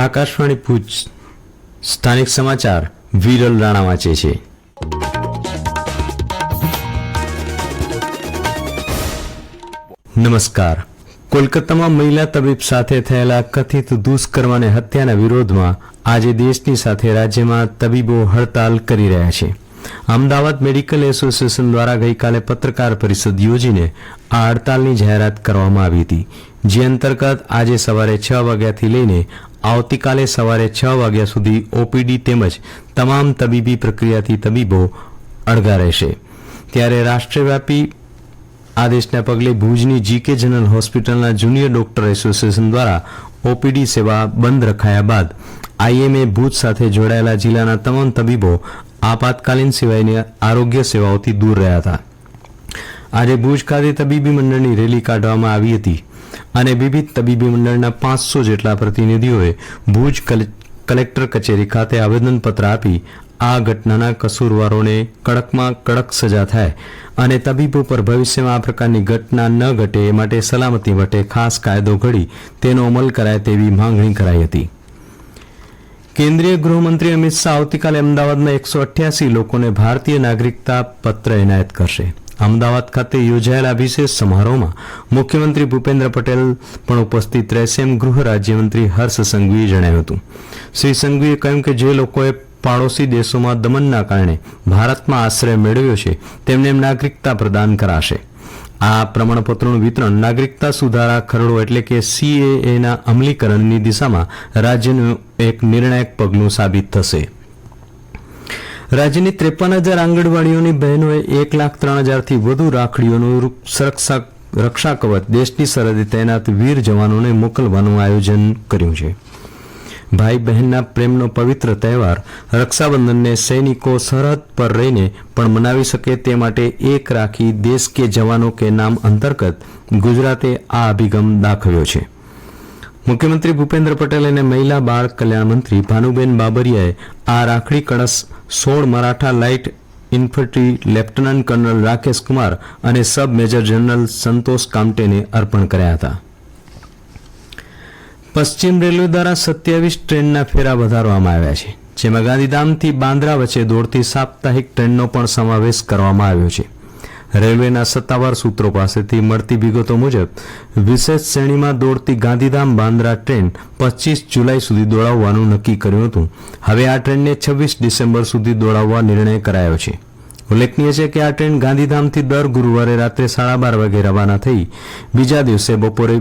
આકાશવાણી ભુજ સ્થાનિક સમાચાર વિરલ રાણા વાંચે છે. નમસ્કાર. કોલકાતામાં મહિલા તબીબ સાથે થયેલા કથિત દુષ્કર્મ અને હત્યાના વિરોધમાં આજે દેશની સાથે રાજ્યમાં તબીબો હડતાલ કરી રહ્યા છે. અમદાવાદ મેડિકલ એસોસિએશન દ્વારા ગઈકાલે પત્રકાર પરિષદ યોજીને આ હડતાલની જાહેરાત કરવામાં આવી હતી, જે અંતર્ગત આજે સવારે 6 વાગ્યાથી લઈને આવતીકાલે સવારે 6 વાગ્યા સુધી ઓપીડી તેમજ તમામ તબીબી પ્રક્રિયાથી તબીબો અળગા રહેશે. ત્યારે રાષ્ટ્રવ્યાપી આદેશના પગલે ભુજની જીકે જનરલ હોસ્પિટલના જુનિયર ડોક્ટર એસોસિએશન દ્વારા ઓપીડી સેવા બંધ રખાયા બાદ આઈએમએ ભુજ સાથે જોડાયેલા જિલ્લાના તમામ તબીબો આપાતકાલીન સિવાયની આરોગ્ય સેવાઓથી દૂર રહ્યા હતા. આજે ભુજ ખાતે તબીબી મંડળની રેલી કાઢવામાં આવી હતી અને વિવિધ તબીબી મંડળના 500 જેટલા પ્રતિનિધિઓએ ભુજ કલેક્ટર કચેરી ખાતે આવેદનપત્ર આપી આ ઘટનાના કસૂરવારોને કડકમાં કડક સજા થાય અને તબીબો પર ભવિષ્યમાં આ પ્રકારની ઘટના ન ઘટે એ માટે સલામતી માટે ખાસ કાયદો ઘડી તેનો અમલ કરાય તેવી માંગણી કરાઈ હતી. કેન્દ્રીય ગૃહમંત્રી અમિત શાહ આવતીકાલે અમદાવાદમાં 188 લોકોને ભારતીય નાગરિકતા પત્ર એનાયત કરશે. અમદાવાદ ખાતે યોજાયેલા વિશેષ સમારોહમાં મુખ્યમંત્રી ભૂપેન્દ્ર પટેલ પણ ઉપસ્થિત રહેશે એમ ગૃહ રાજ્યમંત્રી હર્ષ સંઘવીએ જણાવ્યું હતું. શ્રી સંઘવીએ કહ્યું કે જે લોકોએ પાડોશી દેશોમાં દમનના કારણે ભારતમાં આશ્રય મેળવ્યો છે તેમને નાગરિકતા પ્રદાન કરાશે. આ પ્રમાણપત્રોનું વિતરણ નાગરિકતા સુધારા ખરડો એટલે કે સીએએના અમલીકરણની દિશામાં રાજ્યનું એક નિર્ણાયક પગલું સાબિત થશે. રાજ્યની 53,000 આંગણવાડીઓની બહેનોએ 1,03,000થી વધુ રાખડીઓનું રક્ષા કવચ દેશની સરહદે તૈનાત વીર જવાનોને મોકલવાનું આયોજન કર્યું છે. ભાઈ બહેનના પ્રેમનો પવિત્ર તહેવાર રક્ષાબંધનને સૈનિકો સરહદ પર રહીને પણ મનાવી શકે તે માટે એક રાખી દેશ કે જવાનો કે નામ અંતર્ગત ગુજરાતે આ અભિગમ દાખવ્યો છે. મુખ્યમંત્રી ભૂપેન્દ્ર પટેલ અને મહિલા બાળ કલ્યાણ મંત્રી ભાનુબેન બાબરિયાએ આ રાખડી કળશ 16 Maratha light infantry lieutenant kernel Rakesh Kumar અને સબ મેજર જનરલ સંતોષ કામટેને અર્પણ કર્યા હતા. પશ્ચિમ રેલવે દ્વારા 27 ટ્રેનના ફેરા વધારવામાં આવ્યા છે, જેમાં ગાંધીધામથી બાંદ્રા વચ્ચે દોડતી સાપ્તાહિક ટ્રેનનો પણ સમાવેશ કરવામાં આવ્યો છે. રેલવેના સત્તાવાર સૂત્રો પાસેથી મળતી વિગતો મુજબ વિશેષ શ્રેણીમાં દોડતી ગાંધીધામ બાંદ્રા ટ્રેન 25 જુલાઈ સુધી દોડાવવાનું નક્કી કર્યું હતું. હવે આ ટ્રેનને 26 ડિસેમ્બર સુધી દોડાવવા નિર્ણય કરાયો છે. ઉલ્લેખનીય છે કે આ ટ્રેન ગાંધીધામથી દર ગુરુવારે રાત્રે 12:30 વાગે રવાના થઈ બીજા દિવસે બપોરે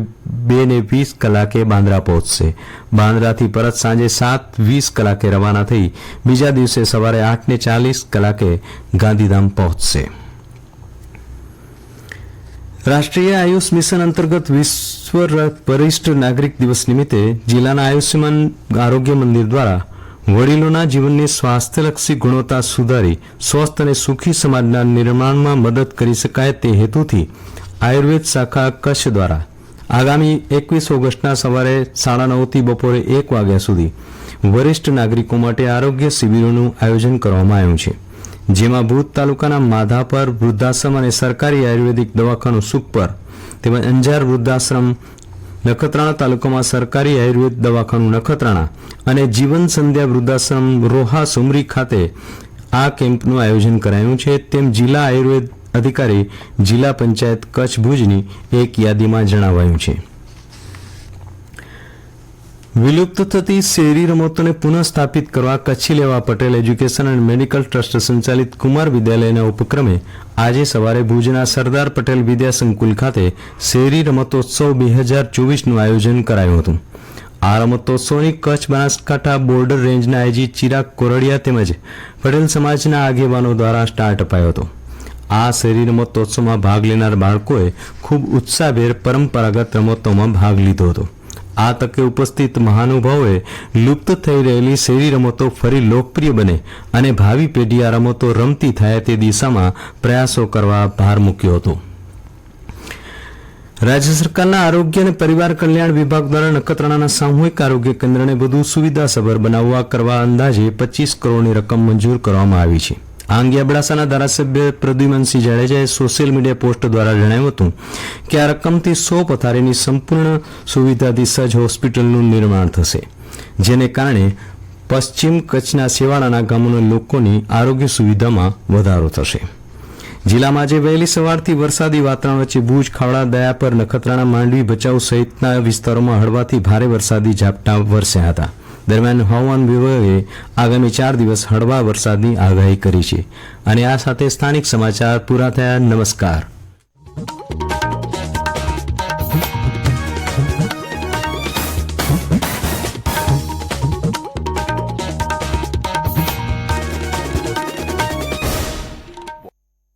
2:20 કલાકે બાંદ્રા પહોંચશે. બાંદ્રાથી પરત સાંજે 7:20 કલાકે રવાના થઈ બીજા દિવસે સવારે 8:40 કલાકે ગાંધીધામ પહોંચશે. રાષ્ટ્રીય આયુષ મિશન અંતર્ગત વિશ્વ વરિષ્ઠ નાગરિક દિવસ નિમિત્તે જિલ્લાના આયુષ્યમાન આરોગ્ય મંદિર દ્વારા વડીલોના જીવનની સ્વાસ્થ્યલક્ષી ગુણવત્તા સુધારી સ્વસ્થ અને સુખી સમાજના નિર્માણમાં મદદ કરી શકાય તે હેતુથી આયુર્વેદ શાખા કચ્છ દ્વારા આગામી 21 ઓગસ્ટના સવારે 9:30 થી બપોરે 1 વાગ્યા સુધી વરિષ્ઠ નાગરિકો માટે આરોગ્ય શિબિરોનું આયોજન કરવામાં આવ્યું છે, જેમાં ભુજ તાલુકાના માધાપર વૃદ્ધાશ્રમ અને સરકારી આયુર્વેદિક દવાખાનું સુખપર તેમજ અંજાર વૃદ્ધાશ્રમ, નખત્રાણા તાલુકામાં સરકારી આયુર્વેદ દવાખાનું નખત્રાણા અને જીવન સંધ્યા વૃદ્ધાશ્રમ રોહા સુમરી ખાતે આ કેમ્પનું આયોજન કરાયું છે તેમ જિલ્લા આયુર્વેદ અધિકારી જિલ્લા પંચાયત કચ્છ ભુજની એક યાદીમાં જણાવાયું છે. વિલુપ્ત થતી શેરી રમતોને પુનઃ સ્થાપિત કરવા કચ્છી લેવા Patel education and medical trust સંચાલિત કુમાર વિદ્યાલયના ઉપક્રમે આજે સવારે ભુજના સરદાર પટેલ વિદ્યા સંકુલ ખાતે શેરી રમતોત્સવ 2024નું આયોજન કરાયું હતું. આ રમતોત્સવની કચ્છ બનાસકાંઠા બોર્ડર રેન્જના આઈજી ચિરાગ કોરડિયા તેમજ પટેલ સમાજના આગેવાનો દ્વારા સ્ટાર્ટ અપાયો હતો. આ શેરી રમતોત્સવમાં ભાગ લેનાર બાળકોએ ખૂબ ઉત્સાહભેર પરંપરાગત રમતોમાં ભાગ લીધો હતો. આ તકે ઉપસ્થિત મહાનુભાવોએ લુપ્ત થઈ રહેલી શેરી રમતો ફરી લોકપ્રિય બને અને ભાવિ પેઢી આ રમતો રમતી થાય તે દિશામાં પ્રયાસો કરવા ભાર મૂક્યો હતો. રાજ્ય સરકારના આરોગ્ય અને પરિવાર કલ્યાણ વિભાગ દ્વારા નખત્રાણાના સામૂહિક આરોગ્ય કેન્દ્રને વધુ સુવિધાસભર બનાવવા કરવા અંદાજે 25 કરોડની રકમ મંજૂર કરવામાં આવી છે. આ અંગે અબડાસાના ધારાસભ્ય પ્રદ્યુમનસિંહ જાડેજાએ સોશિયલ મીડિયા પોસ્ટ દ્વારા જણાવ્યું હતું કે આ રકમથી 100 પથારીની સંપૂર્ણ સુવિધાથી સજ્જ હોસ્પિટલનું નિર્માણ થશે. જેને કારણે પશ્ચિમ કચ્છના છેવાડાના ગામોના લોકોની આરોગ્ય સુવિધામાં વધારો થશે. જિલ્લામાં આજે વહેલી સવારથી વરસાદી વાતાવરણ વચ્ચે ભુજ, ખાવડા, દયાપર, નખત્રાણા, માંડવી, ભચાઉ સહિતના વિસ્તારોમાં હળવાથી ભારે વરસાદી ઝાપટા વરસ્યા હતા. દરમિયાન હવામાન વિભાગે આગામી 4 દિવસ હળવા વરસાદની આગાહી કરી છે. અને આ સાથે સ્થાનિક સમાચાર પૂરા થયા. નમસ્કાર.